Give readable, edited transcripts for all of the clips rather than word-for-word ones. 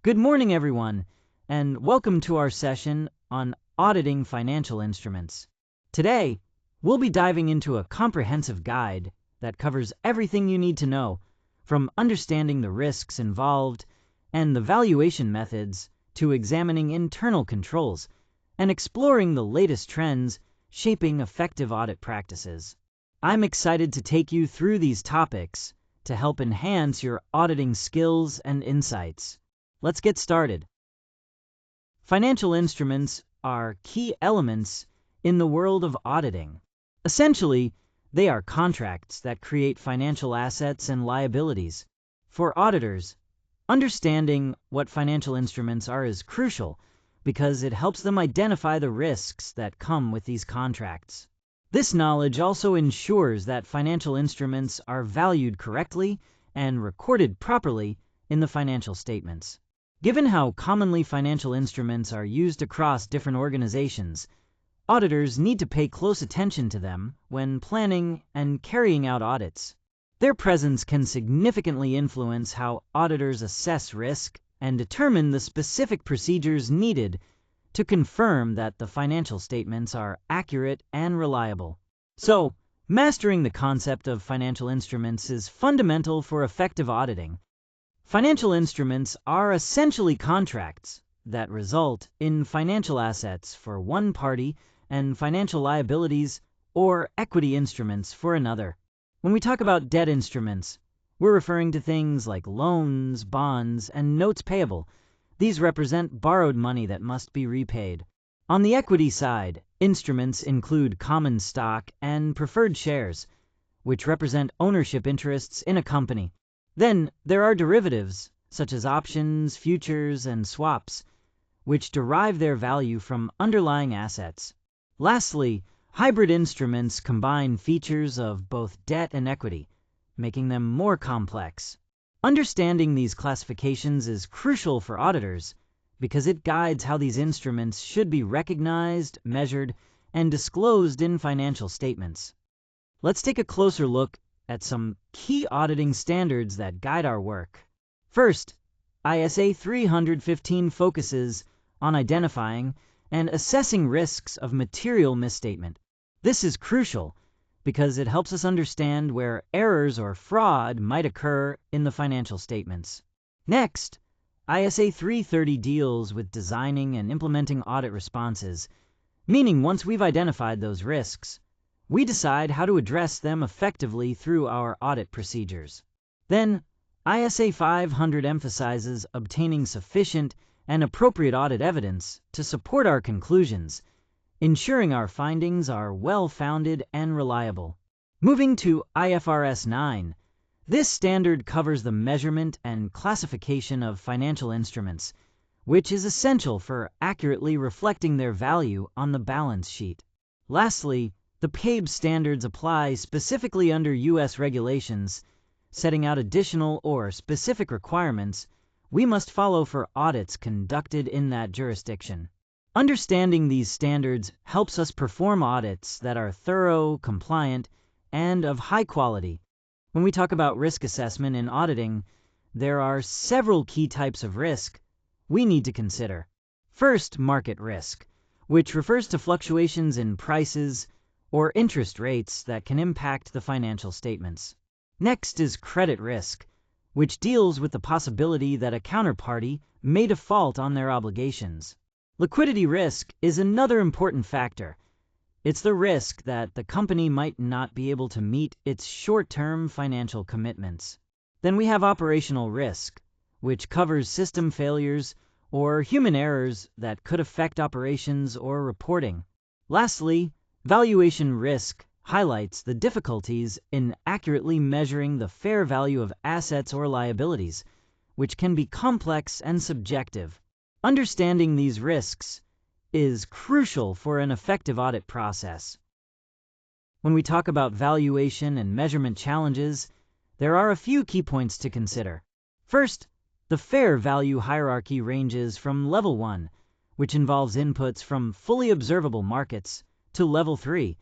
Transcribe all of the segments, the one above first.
Good morning, everyone, and welcome to our session on auditing financial instruments. Today, we'll be diving into a comprehensive guide that covers everything you need to know, from understanding the risks involved and the valuation methods to examining internal controls and exploring the latest trends shaping effective audit practices. I'm excited to take you through these topics to help enhance your auditing skills and insights. Let's get started. Financial instruments are key elements in the world of auditing. Essentially, they are contracts that create financial assets and liabilities. For auditors, understanding what financial instruments are is crucial because it helps them identify the risks that come with these contracts. This knowledge also ensures that financial instruments are valued correctly and recorded properly in the financial statements. Given how commonly financial instruments are used across different organizations, auditors need to pay close attention to them when planning and carrying out audits. Their presence can significantly influence how auditors assess risk and determine the specific procedures needed to confirm that the financial statements are accurate and reliable. So, mastering the concept of financial instruments is fundamental for effective auditing. Financial instruments are essentially contracts that result in financial assets for one party and financial liabilities or equity instruments for another. When we talk about debt instruments, we're referring to things like loans, bonds, and notes payable. These represent borrowed money that must be repaid. On the equity side, instruments include common stock and preferred shares, which represent ownership interests in a company. Then there are derivatives, such as options, futures, and swaps, which derive their value from underlying assets. Lastly, hybrid instruments combine features of both debt and equity, making them more complex. Understanding these classifications is crucial for auditors because it guides how these instruments should be recognized, measured, and disclosed in financial statements. Let's take a closer look at some key auditing standards that guide our work. First, ISA 315 focuses on identifying and assessing risks of material misstatement. This is crucial because it helps us understand where errors or fraud might occur in the financial statements. Next, ISA 330 deals with designing and implementing audit responses, meaning once we've identified those risks, we decide how to address them effectively through our audit procedures. Then, ISA 500 emphasizes obtaining sufficient and appropriate audit evidence to support our conclusions, ensuring our findings are well-founded and reliable. Moving to IFRS 9, this standard covers the measurement and classification of financial instruments, which is essential for accurately reflecting their value on the balance sheet. Lastly, the PABE standards apply specifically under U.S. regulations, setting out additional or specific requirements we must follow for audits conducted in that jurisdiction. Understanding these standards helps us perform audits that are thorough, compliant, and of high quality. When we talk about risk assessment in auditing, there are several key types of risk we need to consider. First, market risk, which refers to fluctuations in prices or interest rates that can impact the financial statements. Next is credit risk, which deals with the possibility that a counterparty may default on their obligations. Liquidity risk is another important factor. It's the risk that the company might not be able to meet its short-term financial commitments. Then we have operational risk, which covers system failures or human errors that could affect operations or reporting. Lastly, valuation risk highlights the difficulties in accurately measuring the fair value of assets or liabilities, which can be complex and subjective. Understanding these risks is crucial for an effective audit process. When we talk about valuation and measurement challenges, there are a few key points to consider. First, the fair value hierarchy ranges from Level 1, which involves inputs from fully observable markets, to Level 3,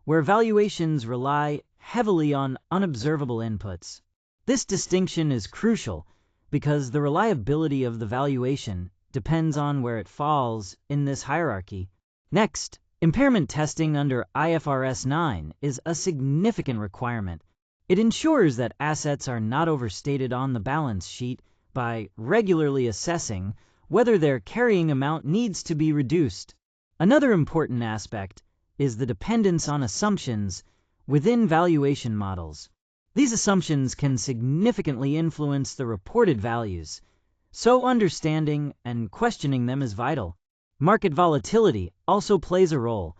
where valuations rely heavily on unobservable inputs. This distinction is crucial because the reliability of the valuation depends on where it falls in this hierarchy. Next, impairment testing under IFRS 9 is a significant requirement. It ensures that assets are not overstated on the balance sheet by regularly assessing whether their carrying amount needs to be reduced. Another important aspect is the dependence on assumptions within valuation models. These assumptions can significantly influence the reported values, so understanding and questioning them is vital. Market volatility also plays a role,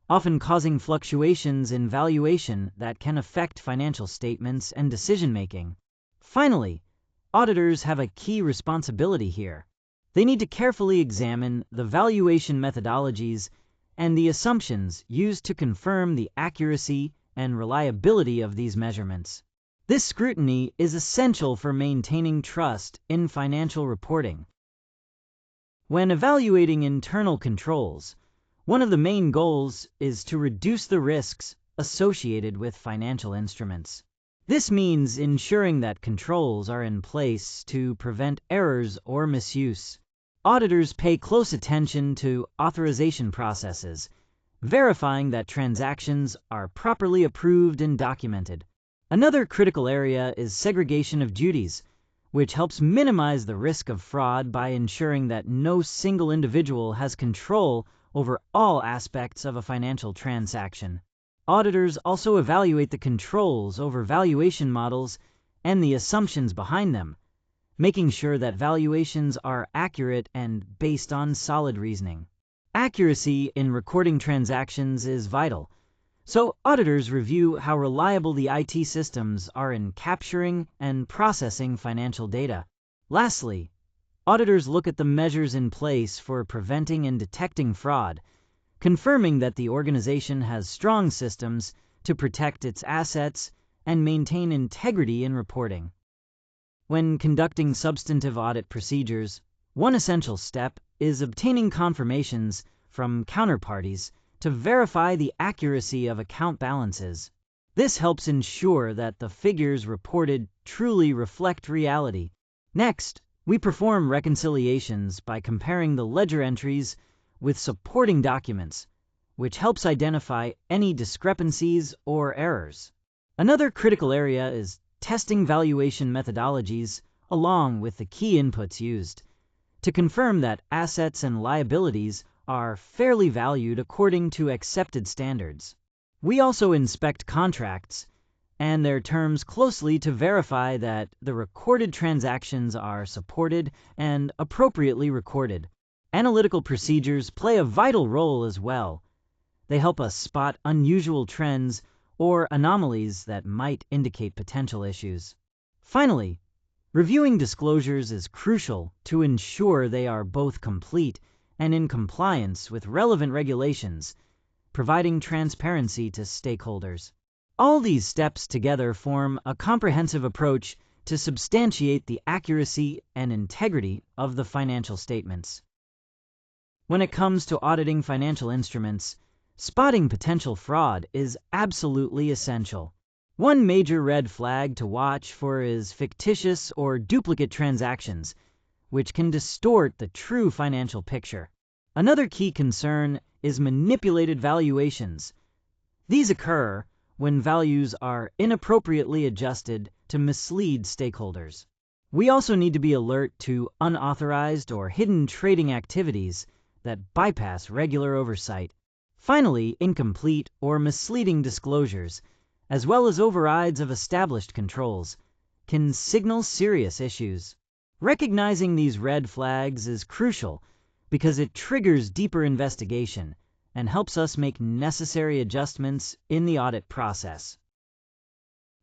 often causing fluctuations in valuation that can affect financial statements and decision-making. Finally, auditors have a key responsibility here. They need to carefully examine the valuation methodologies and the assumptions used to confirm the accuracy and reliability of these measurements. This scrutiny is essential for maintaining trust in financial reporting. When evaluating internal controls, one of the main goals is to reduce the risks associated with financial instruments. This means ensuring that controls are in place to prevent errors or misuse. Auditors pay close attention to authorization processes, verifying that transactions are properly approved and documented. Another critical area is segregation of duties, which helps minimize the risk of fraud by ensuring that no single individual has control over all aspects of a financial transaction. Auditors also evaluate the controls over valuation models and the assumptions behind them, making sure that valuations are accurate and based on solid reasoning. Accuracy in recording transactions is vital, so auditors review how reliable the IT systems are in capturing and processing financial data. Lastly, auditors look at the measures in place for preventing and detecting fraud, confirming that the organization has strong systems to protect its assets and maintain integrity in reporting. When conducting substantive audit procedures, one essential step is obtaining confirmations from counterparties to verify the accuracy of account balances. This helps ensure that the figures reported truly reflect reality. Next, we perform reconciliations by comparing the ledger entries with supporting documents, which helps identify any discrepancies or errors. Another critical area is testing valuation methodologies along with the key inputs used to confirm that assets and liabilities are fairly valued according to accepted standards. We also inspect contracts and their terms closely to verify that the recorded transactions are supported and appropriately recorded. Analytical procedures play a vital role as well. They help us spot unusual trends or anomalies that might indicate potential issues. Finally, reviewing disclosures is crucial to ensure they are both complete and in compliance with relevant regulations, providing transparency to stakeholders. All these steps together form a comprehensive approach to substantiate the accuracy and integrity of the financial statements. When it comes to auditing financial instruments, spotting potential fraud is absolutely essential. One major red flag to watch for is fictitious or duplicate transactions, which can distort the true financial picture. Another key concern is manipulated valuations. These occur when values are inappropriately adjusted to mislead stakeholders. We also need to be alert to unauthorized or hidden trading activities that bypass regular oversight. Finally, incomplete or misleading disclosures, as well as overrides of established controls, can signal serious issues. Recognizing these red flags is crucial because it triggers deeper investigation and helps us make necessary adjustments in the audit process.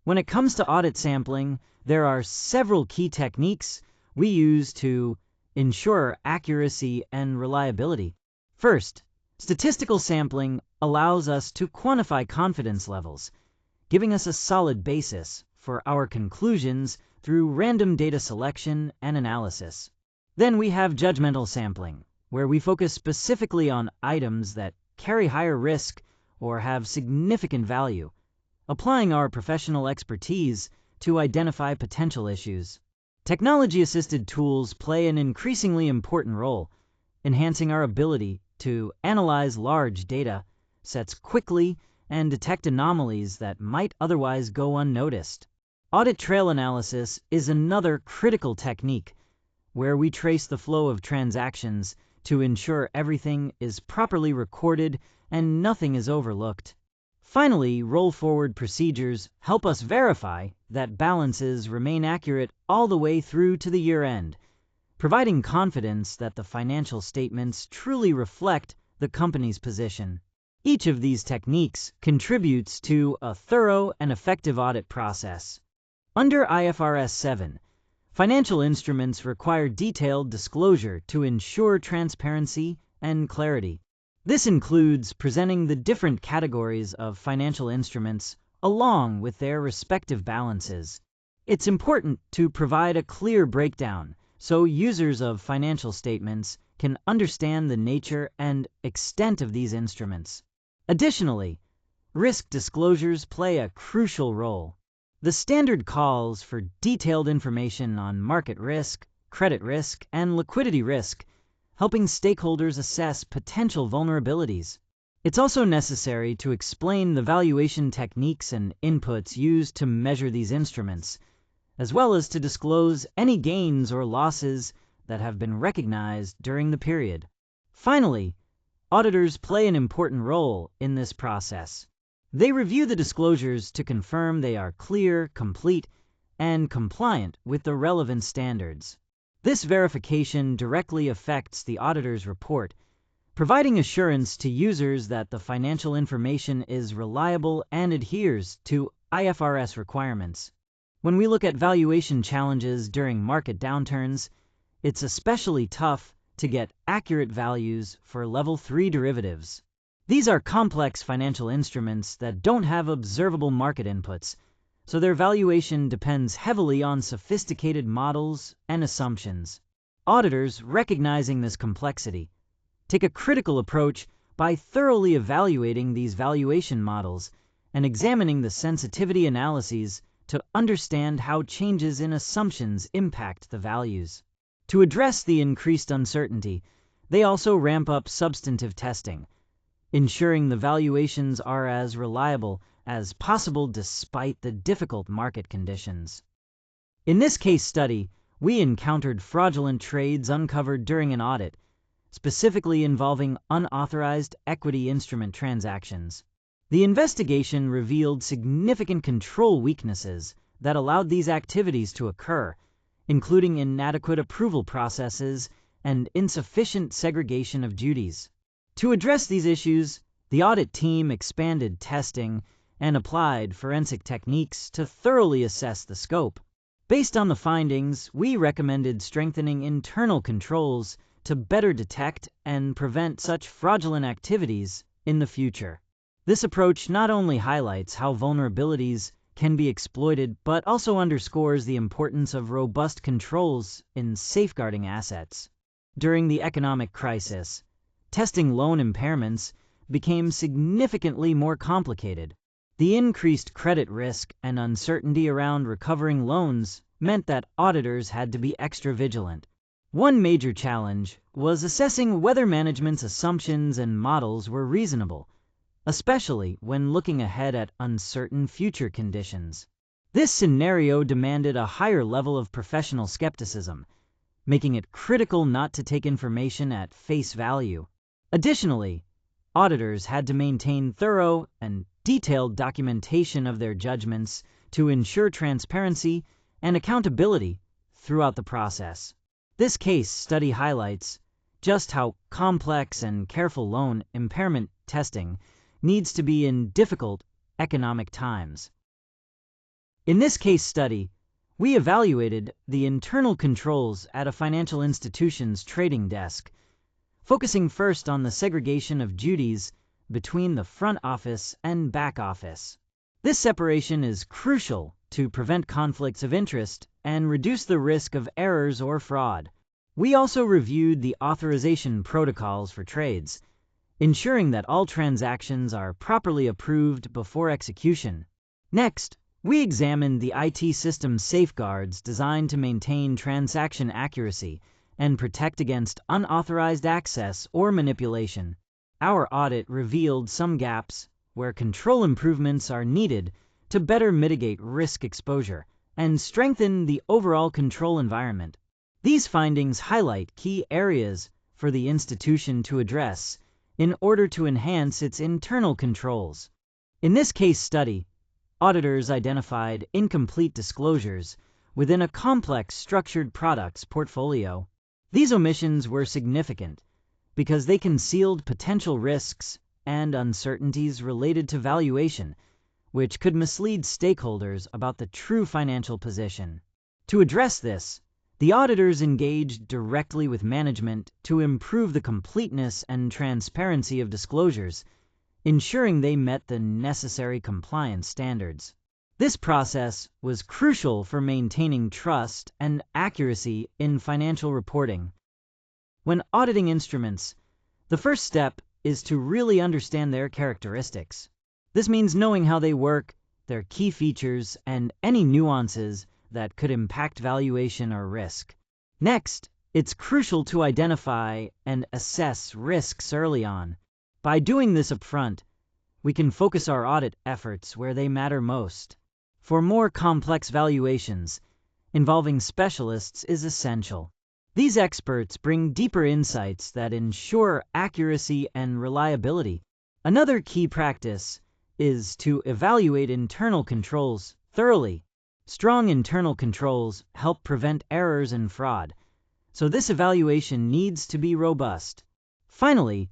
When it comes to audit sampling, there are several key techniques we use to ensure accuracy and reliability. First, statistical sampling allows us to quantify confidence levels, giving us a solid basis for our conclusions through random data selection and analysis. Then we have judgmental sampling, where we focus specifically on items that carry higher risk or have significant value, applying our professional expertise to identify potential issues. Technology-assisted tools play an increasingly important role, enhancing our ability to analyze large data sets quickly and detect anomalies that might otherwise go unnoticed. Audit trail analysis is another critical technique where we trace the flow of transactions to ensure everything is properly recorded and nothing is overlooked. Finally, roll-forward procedures help us verify that balances remain accurate all the way through to the year-end, providing confidence that the financial statements truly reflect the company's position. Each of these techniques contributes to a thorough and effective audit process. Under IFRS 7, financial instruments require detailed disclosure to ensure transparency and clarity. This includes presenting the different categories of financial instruments along with their respective balances. It's important to provide a clear breakdown so users of financial statements can understand the nature and extent of these instruments. Additionally, risk disclosures play a crucial role. The standard calls for detailed information on market risk, credit risk, and liquidity risk, helping stakeholders assess potential vulnerabilities. It's also necessary to explain the valuation techniques and inputs used to measure these instruments, as well as to disclose any gains or losses that have been recognized during the period. Finally, auditors play an important role in this process. They review the disclosures to confirm they are clear, complete, and compliant with the relevant standards. This verification directly affects the auditor's report, providing assurance to users that the financial information is reliable and adheres to IFRS requirements. When we look at valuation challenges during market downturns, it's especially tough to get accurate values for Level 3 derivatives. These are complex financial instruments that don't have observable market inputs, so their valuation depends heavily on sophisticated models and assumptions. Auditors, recognizing this complexity, take a critical approach by thoroughly evaluating these valuation models and examining the sensitivity analyses to understand how changes in assumptions impact the values. To address the increased uncertainty, they also ramp up substantive testing, ensuring the valuations are as reliable as possible despite the difficult market conditions. In this case study, we encountered fraudulent trades uncovered during an audit, specifically involving unauthorized equity instrument transactions. The investigation revealed significant control weaknesses that allowed these activities to occur, including inadequate approval processes and insufficient segregation of duties. To address these issues, the audit team expanded testing and applied forensic techniques to thoroughly assess the scope. Based on the findings, we recommended strengthening internal controls to better detect and prevent such fraudulent activities in the future. This approach not only highlights how vulnerabilities can be exploited, but also underscores the importance of robust controls in safeguarding assets. During the economic crisis, testing loan impairments became significantly more complicated. The increased credit risk and uncertainty around recovering loans meant that auditors had to be extra vigilant. One major challenge was assessing whether management's assumptions and models were reasonable, especially when looking ahead at uncertain future conditions. This scenario demanded a higher level of professional skepticism, making it critical not to take information at face value. Additionally, auditors had to maintain thorough and detailed documentation of their judgments to ensure transparency and accountability throughout the process. This case study highlights just how complex and careful loan impairment testing needs to be in difficult economic times. In this case study, we evaluated the internal controls at a financial institution's trading desk, focusing first on the segregation of duties between the front office and back office. This separation is crucial to prevent conflicts of interest and reduce the risk of errors or fraud. We also reviewed the authorization protocols for trades, ensuring that all transactions are properly approved before execution. Next, We examined the IT system safeguards designed to maintain transaction accuracy and protect against unauthorized access or manipulation. Our audit revealed some gaps where control improvements are needed to better mitigate risk exposure and strengthen the overall control environment. These findings highlight key areas for the institution to address in order to enhance its internal controls. In this case study, auditors identified incomplete disclosures within a complex structured products portfolio. These omissions were significant because they concealed potential risks and uncertainties related to valuation, which could mislead stakeholders about the true financial position. To address this, the auditors engaged directly with management to improve the completeness and transparency of disclosures, ensuring they met the necessary compliance standards. This process was crucial for maintaining trust and accuracy in financial reporting. When auditing instruments, the first step is to really understand their characteristics. This means knowing how they work, their key features, and any nuances that could impact valuation or risk. Next, it's crucial to identify and assess risks early on. By doing this upfront, we can focus our audit efforts where they matter most. For more complex valuations, involving specialists is essential. These experts bring deeper insights that ensure accuracy and reliability. Another key practice is to evaluate internal controls thoroughly. Strong internal controls help prevent errors and fraud, so this evaluation needs to be robust. Finally,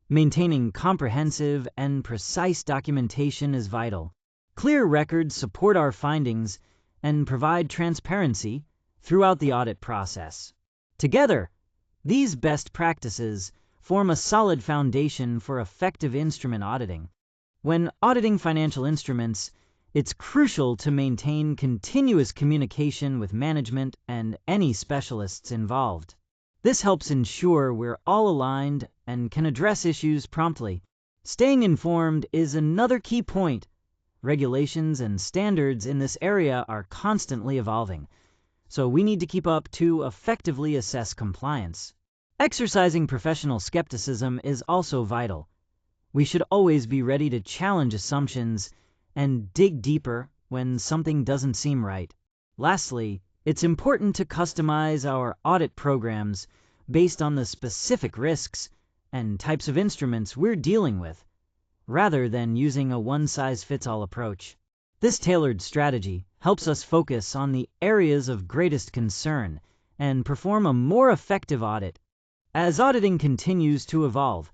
maintaining comprehensive and precise documentation is vital. Clear records support our findings and provide transparency throughout the audit process. Together, these best practices form a solid foundation for effective instrument auditing. When auditing financial instruments, it's crucial to maintain continuous communication with management and any specialists involved. This helps ensure we're all aligned and can address issues promptly. Staying informed is another key point. Regulations and standards in this area are constantly evolving, so we need to keep up to effectively assess compliance. Exercising professional skepticism is also vital. We should always be ready to challenge assumptions and dig deeper when something doesn't seem right. Lastly, it's important to customize our audit programs based on the specific risks and types of instruments we're dealing with, rather than using a one-size-fits-all approach. This tailored strategy helps us focus on the areas of greatest concern and perform a more effective audit. As auditing continues to evolve,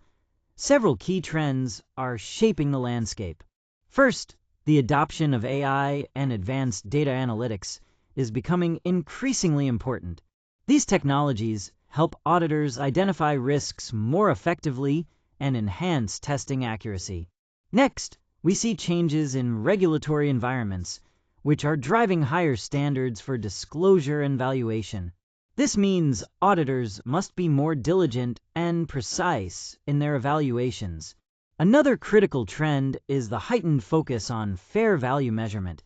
several key trends are shaping the landscape. First, the adoption of AI and advanced data analytics is becoming increasingly important. These technologies help auditors identify risks more effectively and enhance testing accuracy. Next, we see changes in regulatory environments, which are driving higher standards for disclosure and valuation. This means auditors must be more diligent and precise in their evaluations. Another critical trend is the heightened focus on fair value measurement,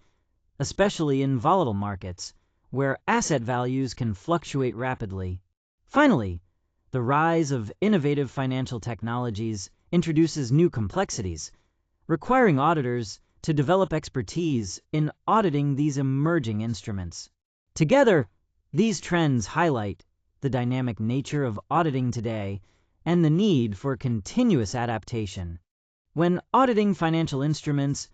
especially in volatile markets, where asset values can fluctuate rapidly. Finally, the rise of innovative financial technologies introduces new complexities, requiring auditors to develop expertise in auditing these emerging instruments. Together, these trends highlight the dynamic nature of auditing today and the need for continuous adaptation. When auditing financial instruments,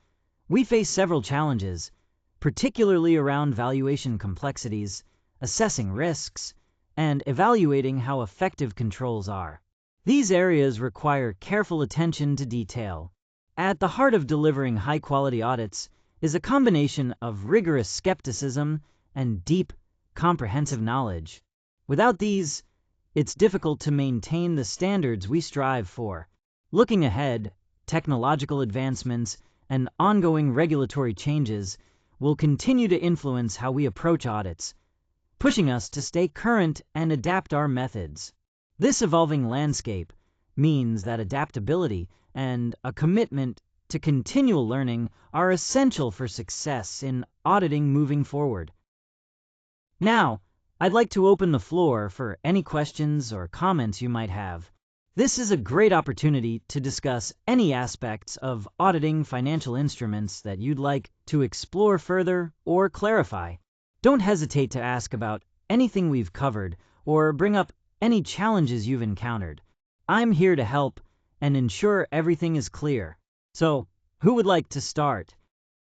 we face several challenges, particularly around valuation complexities, assessing risks, and evaluating how effective controls are. These areas require careful attention to detail. At the heart of delivering high-quality audits is a combination of rigorous skepticism and deep, comprehensive knowledge. Without these, it's difficult to maintain the standards we strive for. Looking ahead, technological advancements and ongoing regulatory changes will continue to influence how we approach audits, pushing us to stay current and adapt our methods. This evolving landscape means that adaptability and a commitment to continual learning are essential for success in auditing moving forward. Now, I'd like to open the floor for any questions or comments you might have. This is a great opportunity to discuss any aspects of auditing financial instruments that you'd like to explore further or clarify. Don't hesitate to ask about anything we've covered or bring up any challenges you've encountered. I'm here to help and ensure everything is clear. So, who would like to start?